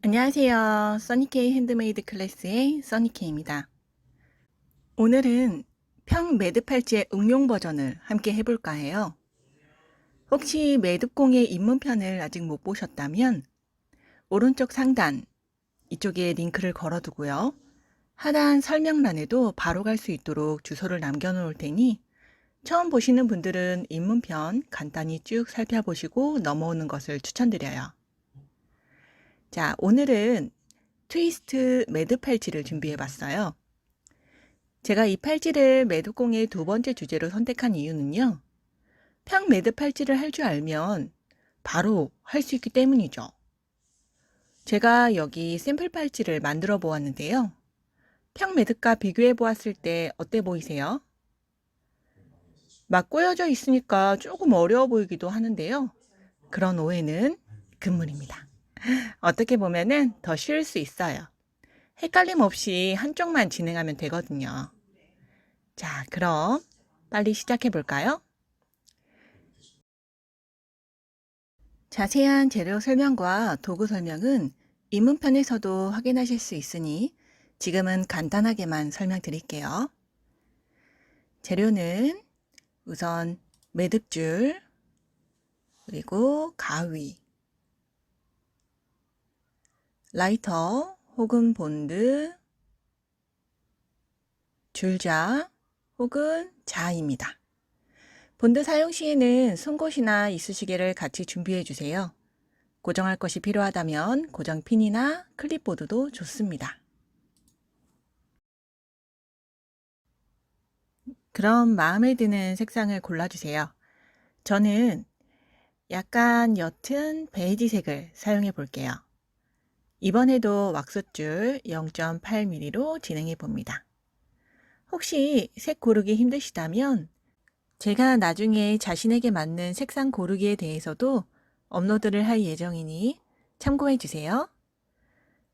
안녕하세요. 써니케이 핸드메이드 클래스의 써니케이입니다. 오늘은 평 매듭 팔찌의 응용 버전을 함께 해볼까 해요. 혹시 매듭공의 입문편을 아직 못 보셨다면 오른쪽 상단 이쪽에 링크를 걸어두고요. 하단 설명란에도 바로 갈 수 있도록 주소를 남겨놓을 테니 처음 보시는 분들은 입문편 간단히 쭉 살펴보시고 넘어오는 것을 추천드려요. 자, 오늘은 트위스트 매듭 팔찌를 준비해 봤어요. 제가 이 팔찌를 매듭공의 두 번째 주제로 선택한 이유는요. 평 매듭 팔찌를 할 줄 알면 바로 할 수 있기 때문이죠. 제가 여기 샘플 팔찌를 만들어 보았는데요. 평 매듭과 비교해 보았을 때 어때 보이세요? 막 꼬여져 있으니까 조금 어려워 보이기도 하는데요. 그런 오해는 금물입니다. 어떻게 보면은 더 쉬울 수 있어요. 헷갈림 없이 한쪽만 진행하면 되거든요. 자, 그럼 빨리 시작해 볼까요? 자세한 재료 설명과 도구 설명은 입문편에서도 확인하실 수 있으니 지금은 간단하게만 설명드릴게요. 재료는 우선 매듭줄, 그리고 가위, 라이터 혹은 본드, 줄자 혹은 자입니다. 본드 사용 시에는 송곳이나 이쑤시개를 같이 준비해 주세요. 고정할 것이 필요하다면 고정핀이나 클립보드도 좋습니다. 그럼 마음에 드는 색상을 골라주세요. 저는 약간 옅은 베이지색을 사용해 볼게요. 이번에도 왁스줄 0.8mm로 진행해 봅니다. 혹시 색 고르기 힘드시다면 제가 나중에 자신에게 맞는 색상 고르기에 대해서도 업로드를 할 예정이니 참고해 주세요.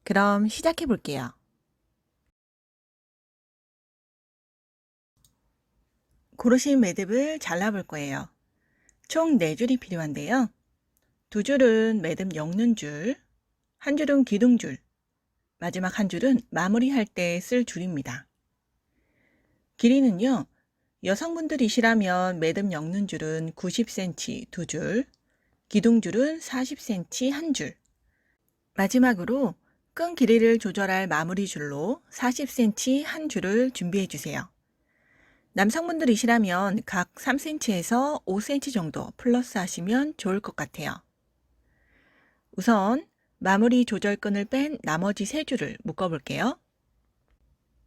그럼 시작해 볼게요. 고르신 매듭을 잘라볼 거예요. 총 4줄이 필요한데요. 2줄은 매듭 엮는 줄, 한 줄은 기둥줄, 마지막 한 줄은 마무리할 때 쓸 줄입니다. 길이는요, 여성분들이시라면 매듭 엮는 줄은 90cm 2줄, 기둥줄은 40cm 한 줄, 마지막으로 끈 길이를 조절할 마무리 줄로 40cm 한 줄을 준비해 주세요. 남성분들이시라면 각 3cm에서 5cm 정도 플러스 하시면 좋을 것 같아요. 우선 마무리 조절끈을 뺀 나머지 3줄을 묶어 볼게요.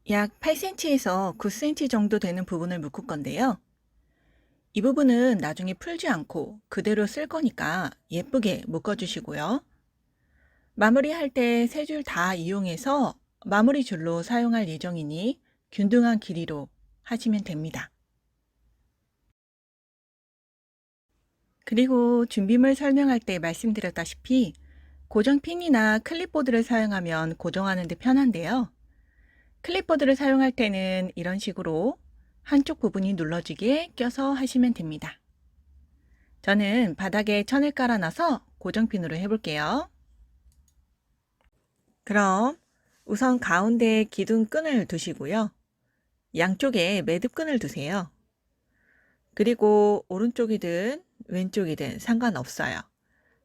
약 8cm에서 9cm 정도 되는 부분을 묶을 건데요. 이 부분은 나중에 풀지 않고 그대로 쓸 거니까 예쁘게 묶어 주시고요. 마무리할 때 3줄 다 이용해서 마무리 줄로 사용할 예정이니 균등한 길이로 하시면 됩니다. 그리고 준비물 설명할 때 말씀드렸다시피 고정핀이나 클립보드를 사용하면 고정하는 데 편한데요. 클립보드를 사용할 때는 이런 식으로 한쪽 부분이 눌러지게 껴서 하시면 됩니다. 저는 바닥에 천을 깔아놔서 고정핀으로 해볼게요. 그럼 우선 가운데에 기둥끈을 두시고요. 양쪽에 매듭끈을 두세요. 그리고 오른쪽이든 왼쪽이든 상관없어요.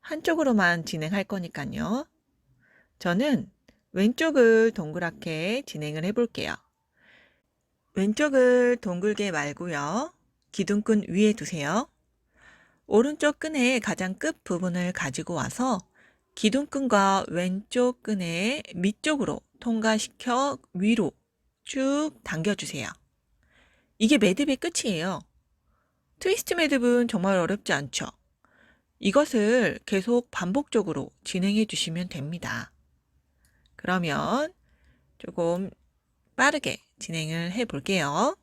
한쪽으로만 진행할 거니까요. 저는 왼쪽을 동그랗게 진행을 해볼게요. 왼쪽을 둥글게 말고요. 기둥끈 위에 두세요. 오른쪽 끈의 가장 끝 부분을 가지고 와서 기둥끈과 왼쪽 끈의 밑쪽으로 통과시켜 위로 쭉 당겨주세요. 이게 매듭의 끝이에요. 트위스트 매듭은 정말 어렵지 않죠? 이것을 계속 반복적으로 진행해 주시면 됩니다. 그러면 조금 빠르게 진행을 해 볼게요.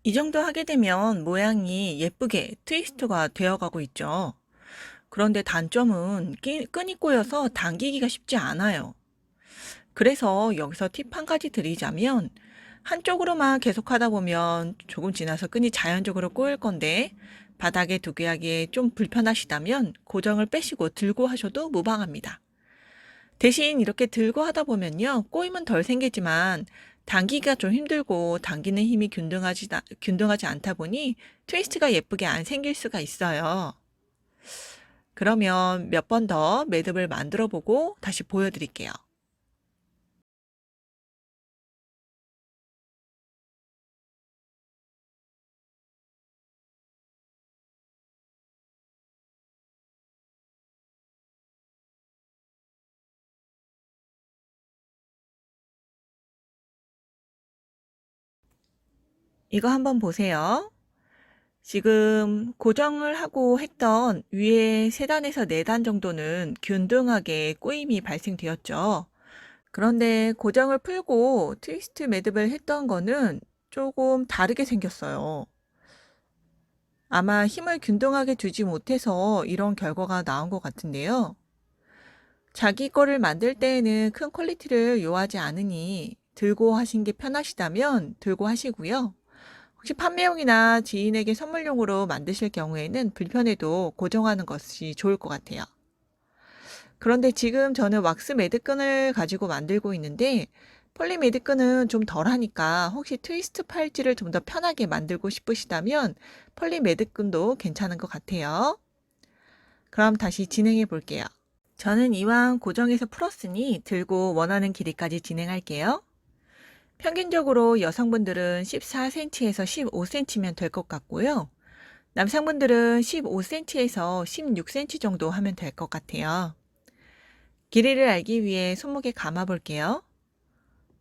이 정도 하게 되면 모양이 예쁘게 트위스트가 되어가고 있죠. 그런데 단점은 끈이 꼬여서 당기기가 쉽지 않아요. 그래서 여기서 팁 한 가지 드리자면 한쪽으로만 계속 하다 보면 조금 지나서 끈이 자연적으로 꼬일 건데 바닥에 두게 하기에 좀 불편하시다면 고정을 빼시고 들고 하셔도 무방합니다. 대신 이렇게 들고 하다 보면요, 꼬임은 덜 생기지만 당기기가 좀 힘들고 당기는 힘이 균등하지 않다 보니 트위스트가 예쁘게 안 생길 수가 있어요. 그러면 몇 번 더 매듭을 만들어 보고 다시 보여드릴게요. 이거 한번 보세요. 지금 고정을 하고 했던 위에 3단에서 4단 정도는 균등하게 꼬임이 발생되었죠. 그런데 고정을 풀고 트위스트 매듭을 했던 거는 조금 다르게 생겼어요. 아마 힘을 균등하게 주지 못해서 이런 결과가 나온 것 같은데요. 자기 거를 만들 때에는 큰 퀄리티를 요하지 않으니 들고 하신 게 편하시다면 들고 하시고요. 혹시 판매용이나 지인에게 선물용으로 만드실 경우에는 불편해도 고정하는 것이 좋을 것 같아요. 그런데 지금 저는 왁스 매듭끈을 가지고 만들고 있는데 폴리 매듭끈은 좀 덜하니까 혹시 트위스트 팔찌를 좀 더 편하게 만들고 싶으시다면 폴리 매듭끈도 괜찮은 것 같아요. 그럼 다시 진행해 볼게요. 저는 이왕 고정해서 풀었으니 들고 원하는 길이까지 진행할게요. 평균적으로 여성분들은 14cm에서 15cm면 될 것 같고요. 남성분들은 15cm에서 16cm 정도 하면 될 것 같아요. 길이를 알기 위해 손목에 감아 볼게요.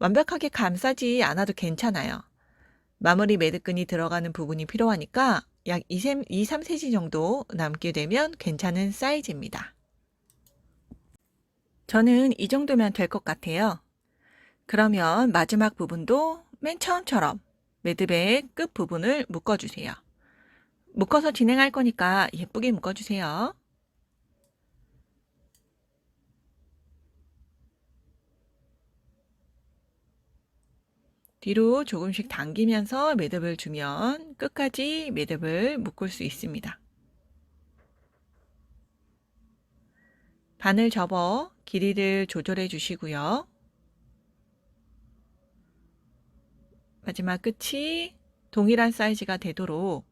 완벽하게 감싸지 않아도 괜찮아요. 마무리 매듭끈이 들어가는 부분이 필요하니까 약 2-3cm 정도 남게 되면 괜찮은 사이즈입니다. 저는 이 정도면 될 것 같아요. 그러면 마지막 부분도 맨 처음처럼 매듭의 끝 부분을 묶어주세요. 묶어서 진행할 거니까 예쁘게 묶어주세요. 뒤로 조금씩 당기면서 매듭을 주면 끝까지 매듭을 묶을 수 있습니다. 바늘 접어 길이를 조절해 주시고요. 마지막 끝이 동일한 사이즈가 되도록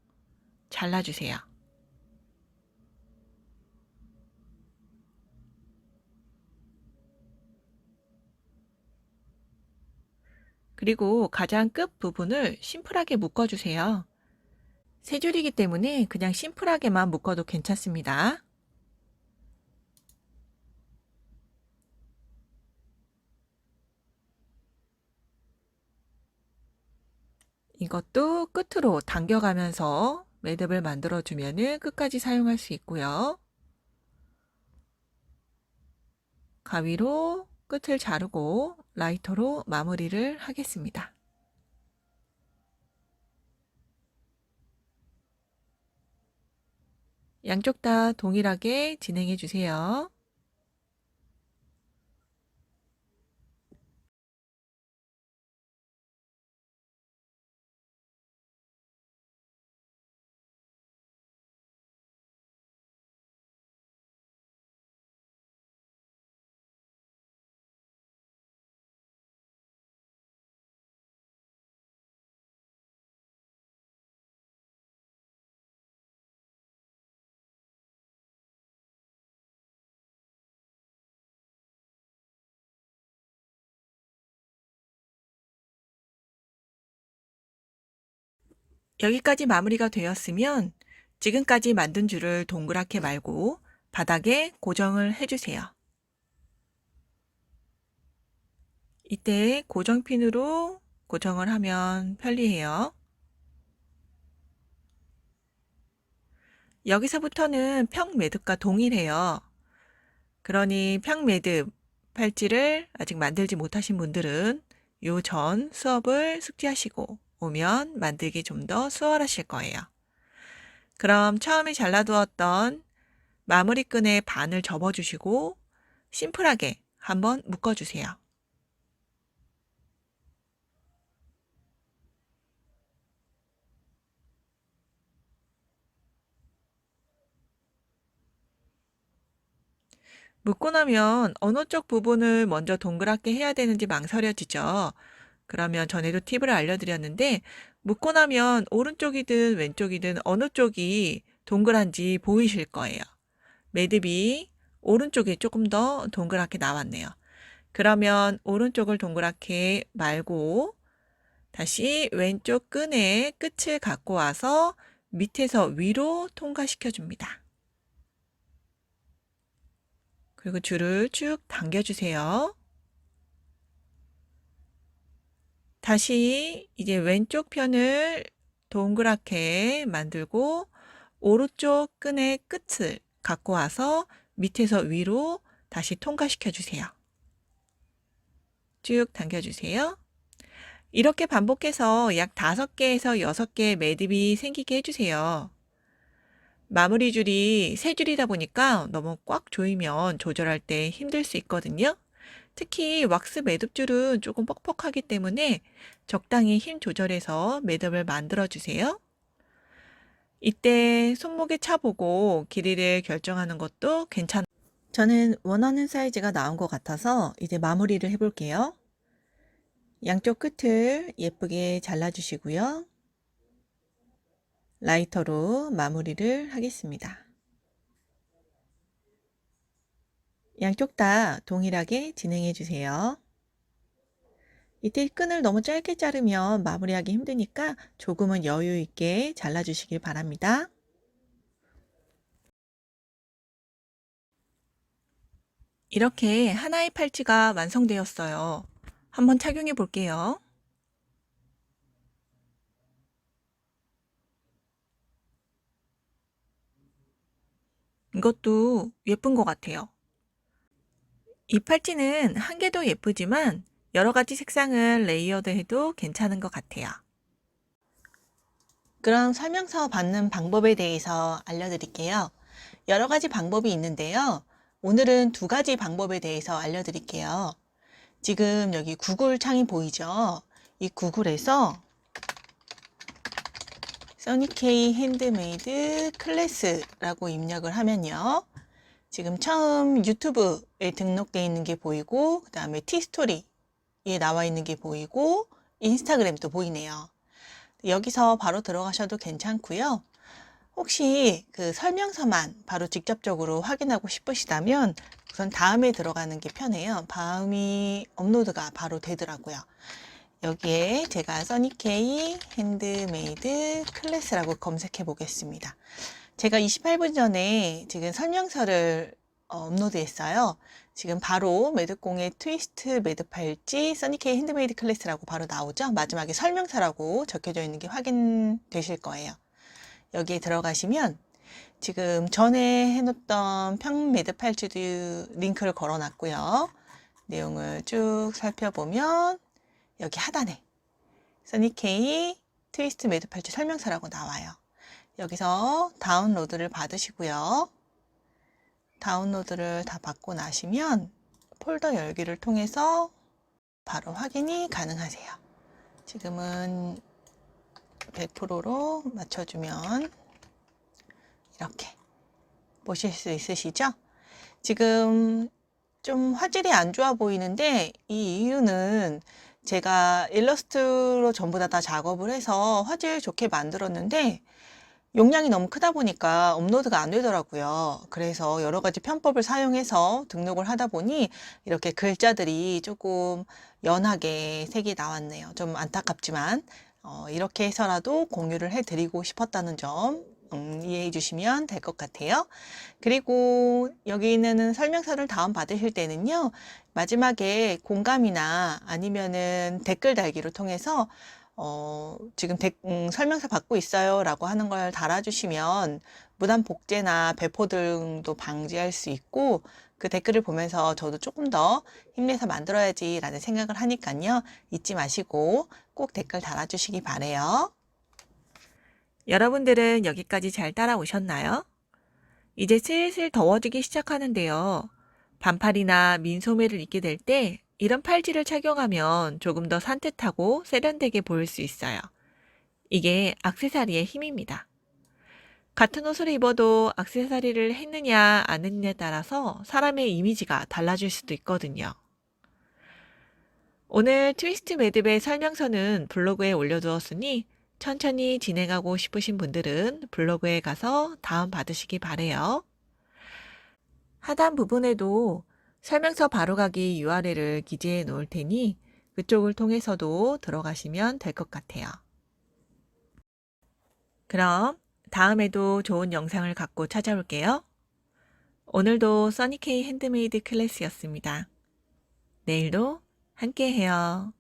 잘라주세요. 그리고 가장 끝 부분을 심플하게 묶어주세요. 세 줄이기 때문에 그냥 심플하게만 묶어도 괜찮습니다. 이것도 끝으로 당겨가면서 매듭을 만들어주면 끝까지 사용할 수 있고요. 가위로 끝을 자르고 라이터로 마무리를 하겠습니다. 양쪽 다 동일하게 진행해 주세요. 여기까지 마무리가 되었으면 지금까지 만든 줄을 동그랗게 말고 바닥에 고정을 해주세요. 이때 고정핀으로 고정을 하면 편리해요. 여기서부터는 평 매듭과 동일해요. 그러니 평 매듭 팔찌를 아직 만들지 못하신 분들은 요 전 수업을 숙지하시고 오면 만들기 좀 더 수월하실 거예요. 그럼 처음에 잘라두었던 마무리끈의 반을 접어주시고 심플하게 한번 묶어주세요. 묶고 나면 어느 쪽 부분을 먼저 동그랗게 해야 되는지 망설여지죠. 그러면 전에도 팁을 알려드렸는데 묶고 나면 오른쪽이든 왼쪽이든 어느 쪽이 동그란지 보이실 거예요. 매듭이 오른쪽이 조금 더 동그랗게 나왔네요. 그러면 오른쪽을 동그랗게 말고 다시 왼쪽 끈의 끝을 갖고 와서 밑에서 위로 통과시켜 줍니다. 그리고 줄을 쭉 당겨주세요. 다시 이제 왼쪽 편을 동그랗게 만들고 오른쪽 끈의 끝을 갖고 와서 밑에서 위로 다시 통과시켜 주세요. 쭉 당겨주세요. 이렇게 반복해서 약 5개에서 6개의 매듭이 생기게 해주세요. 마무리 줄이 3줄이다 보니까 너무 꽉 조이면 조절할 때 힘들 수 있거든요. 특히 왁스 매듭줄은 조금 뻑뻑하기 때문에 적당히 힘 조절해서 매듭을 만들어 주세요. 이때 손목에 차보고 길이를 결정하는 것도 괜찮아요. 저는 원하는 사이즈가 나온 것 같아서 이제 마무리를 해볼게요. 양쪽 끝을 예쁘게 잘라주시고요. 라이터로 마무리를 하겠습니다. 양쪽 다 동일하게 진행해 주세요. 이때 끈을 너무 짧게 자르면 마무리하기 힘드니까 조금은 여유 있게 잘라주시길 바랍니다. 이렇게 하나의 팔찌가 완성되었어요. 한번 착용해 볼게요. 이것도 예쁜 것 같아요. 이 팔찌는 한 개도 예쁘지만 여러 가지 색상을 레이어드해도 괜찮은 것 같아요. 그럼 설명서 받는 방법에 대해서 알려드릴게요. 여러 가지 방법이 있는데요. 오늘은 2가지 방법에 대해서 알려드릴게요. 지금 여기 구글 창이 보이죠? 이 구글에서 써니케이 핸드메이드 클래스라고 입력을 하면요. 지금 처음 유튜브에 등록되어 있는 게 보이고, 그 다음에 티스토리에 나와 있는 게 보이고, 인스타그램도 보이네요. 여기서 바로 들어가셔도 괜찮고요. 혹시 그 설명서만 바로 직접적으로 확인하고 싶으시다면 우선 다음에 들어가는 게 편해요. 다음이 업로드가 바로 되더라고요. 여기에 제가 써니케이 핸드메이드 클래스라고 검색해 보겠습니다. 제가 28분 전에 지금 설명서를 업로드 했어요. 지금 바로 매듭공의 트위스트 매듭 팔찌 써니케이 핸드메이드 클래스라고 바로 나오죠. 마지막에 설명서라고 적혀져 있는 게 확인되실 거예요. 여기에 들어가시면 지금 전에 해놓던 평 매듭 팔찌도 링크를 걸어 놨고요. 내용을 쭉 살펴보면 여기 하단에 써니케이 트위스트 매듭 팔찌 설명서라고 나와요. 여기서 다운로드를 받으시고요. 다운로드를 다 받고 나시면 폴더 열기를 통해서 바로 확인이 가능하세요. 지금은 100%로 맞춰주면 이렇게 보실 수 있으시죠? 지금 좀 화질이 안 좋아 보이는데 이 이유는 제가 일러스트로 전부 다 작업을 해서 화질 좋게 만들었는데 용량이 너무 크다 보니까 업로드가 안 되더라고요. 그래서 여러 가지 편법을 사용해서 등록을 하다 보니 이렇게 글자들이 조금 연하게 색이 나왔네요. 좀 안타깝지만 이렇게 해서라도 공유를 해드리고 싶었다는 점 이해해 주시면 될 것 같아요. 그리고 여기 있는 설명서를 다운받으실 때는요. 마지막에 공감이나 아니면은 댓글 달기를 통해서 지금 설명서 받고 있어요 라고 하는 걸 달아주시면 무단 복제나 배포 등도 방지할 수 있고 그 댓글을 보면서 저도 조금 더 힘내서 만들어야지 라는 생각을 하니까요. 잊지 마시고 꼭 댓글 달아주시기 바래요. 여러분들은 여기까지 잘 따라오셨나요? 이제 슬슬 더워지기 시작하는데요. 반팔이나 민소매를 입게 될 때 이런 팔찌를 착용하면 조금 더 산뜻하고 세련되게 보일 수 있어요. 이게 액세서리의 힘입니다. 같은 옷을 입어도 액세서리를 했느냐 안 했느냐에 따라서 사람의 이미지가 달라질 수도 있거든요. 오늘 트위스트 매듭의 설명서는 블로그에 올려두었으니 천천히 진행하고 싶으신 분들은 블로그에 가서 다운받으시기 바래요. 하단 부분에도 설명서 바로가기 URL을 기재해 놓을 테니 그쪽을 통해서도 들어가시면 될 것 같아요. 그럼 다음에도 좋은 영상을 갖고 찾아올게요. 오늘도 써니케이 핸드메이드 클래스였습니다. 내일도 함께 해요.